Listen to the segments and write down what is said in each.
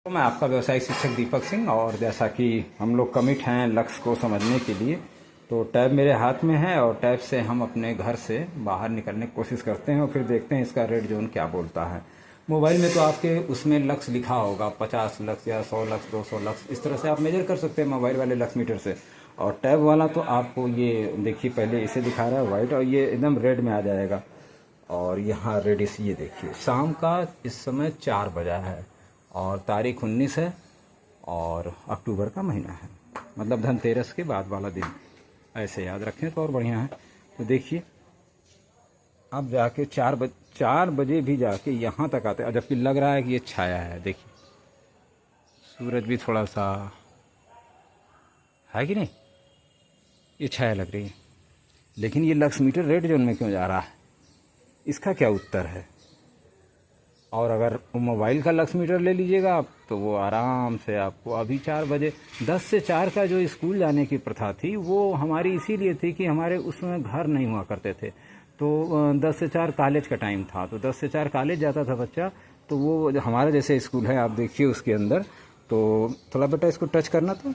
तो मैं आपका व्यवसायिक शिक्षक दीपक सिंह, और जैसा कि हम लोग कमिट हैं लक्ष्य को समझने के लिए, तो टैब मेरे हाथ में है और टैब से हम अपने घर से बाहर निकलने की कोशिश करते हैं और फिर देखते हैं इसका रेड जोन क्या बोलता है। मोबाइल में तो आपके उसमें लक्ष्य लिखा होगा, 50 लक्ष्य या 100 लक्ष्य, 200 लक्ष्य, इस तरह से आप मेजर कर सकते हैं मोबाइल वाले लक्ष्य मीटर से। और टैब वाला तो आपको ये देखिए, पहले इसे दिखा रहा है वाइट और ये एकदम रेड में आ जाएगा। और यहाँ रेडिस ये देखिए, शाम का इस समय 4 बजा है और तारीख 19 है और अक्टूबर का महीना है, मतलब धनतेरस के बाद वाला दिन। ऐसे याद रखें तो और बढ़िया है। तो देखिए, अब जाके 4 बजे भी जाके यहाँ तक आते हैं, जबकि लग रहा है कि ये छाया है। देखिए सूरज भी थोड़ा सा है कि नहीं, ये छाया लग रही है, लेकिन ये लक्ष्य मीटर रेड जोन में क्यों जा रहा है, इसका क्या उत्तर है। और अगर मोबाइल का लक्ष्य मीटर ले लीजिएगा आप, तो वो आराम से आपको अभी 4 बजे 10 से 4 का जो स्कूल जाने की प्रथा थी, वो हमारी इसीलिए थी कि हमारे उसमें घर नहीं हुआ करते थे। तो 10 से 4 कॉलेज का टाइम था, तो 10 से 4 कॉलेज जाता था बच्चा। तो वो हमारा जैसे स्कूल है, आप देखिए उसके अंदर, तो थोड़ा बेटा इसको टच करना तो,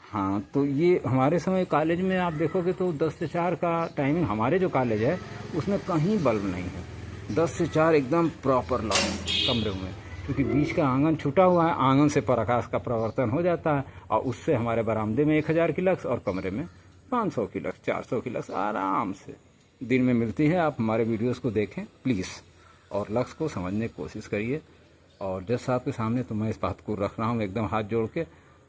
हाँ, तो ये हमारे समय कॉलेज में आप देखोगे तो 10 से 4 का टाइमिंग, हमारे जो कॉलेज है उसमें कहीं बल्ब नहीं है। 10 से 4 एकदम प्रॉपर लाइट कमरे में, क्योंकि बीच का आंगन छूटा हुआ है, आंगन से प्रकाश का प्रवर्तन हो जाता है और उससे हमारे बरामदे में 1000 की लक्स और कमरे में 500 की लक्स, 400 की लक्स आराम से दिन में मिलती है। आप हमारे वीडियोस को देखें प्लीज़ और लक्ष्य को समझने की कोशिश करिए। और जज साहब के सामने तो मैं इस बात को रख रहा हूँ एकदम हाथ जोड़ के,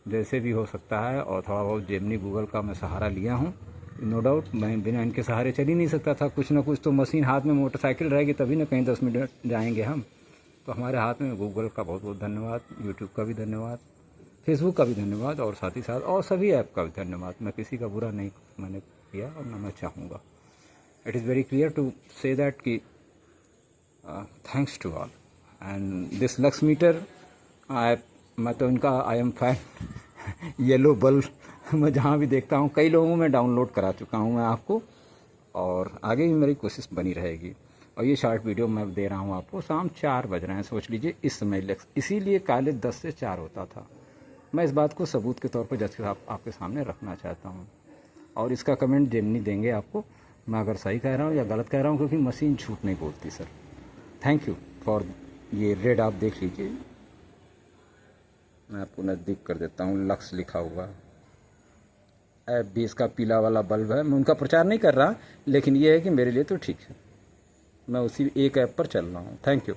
जैसे भी हो सकता है। और थोड़ा बहुत जेमिनी गूगल का मैं सहारा लिया हूँ, नो डाउट। मैं बिना इनके सहारे चल ही नहीं सकता था। कुछ ना कुछ तो मशीन हाथ में, मोटरसाइकिल रहेगी तभी ना कहीं 10 मिनट जाएंगे हम। तो हमारे हाथ में गूगल का बहुत बहुत धन्यवाद, यूट्यूब का भी धन्यवाद, फेसबुक का भी धन्यवाद और साथ ही साथ और सभी ऐप का भी धन्यवाद। मैं किसी का बुरा नहीं मैंने किया और ना मैं चाहूँगा। It is very clear to say that कि thanks to all and this Lakshya meter. मैं तो इनका I am fan. Yellow bulb मैं जहाँ भी देखता हूँ, कई लोगों में डाउनलोड करा चुका हूँ मैं आपको, और आगे भी मेरी कोशिश बनी रहेगी। और ये शॉर्ट वीडियो मैं दे रहा हूँ आपको, शाम 4 बज रहे हैं, सोच लीजिए इस समय। इसीलिए कॉलेज 10 से 4 होता था। मैं इस बात को सबूत के तौर पर जज के आपके सामने रखना चाहता हूँ। और इसका कमेंट जेमिनी देंगे आपको, मैं अगर सही कह रहा हूँ या गलत कह रहा हूँ, क्योंकि मशीन झूठ नहीं बोलती सर। थैंक यू फॉर ये रेड, आप देख लीजिए। मैं आपको नज़दीक कर देता हूँ, लक्ष्य लिखा हुआ ऐप भी इसका पीला वाला बल्ब है। मैं उनका प्रचार नहीं कर रहा, लेकिन ये है कि मेरे लिए तो ठीक है। मैं उसी एक ऐप पर चल रहा हूँ। Thank you.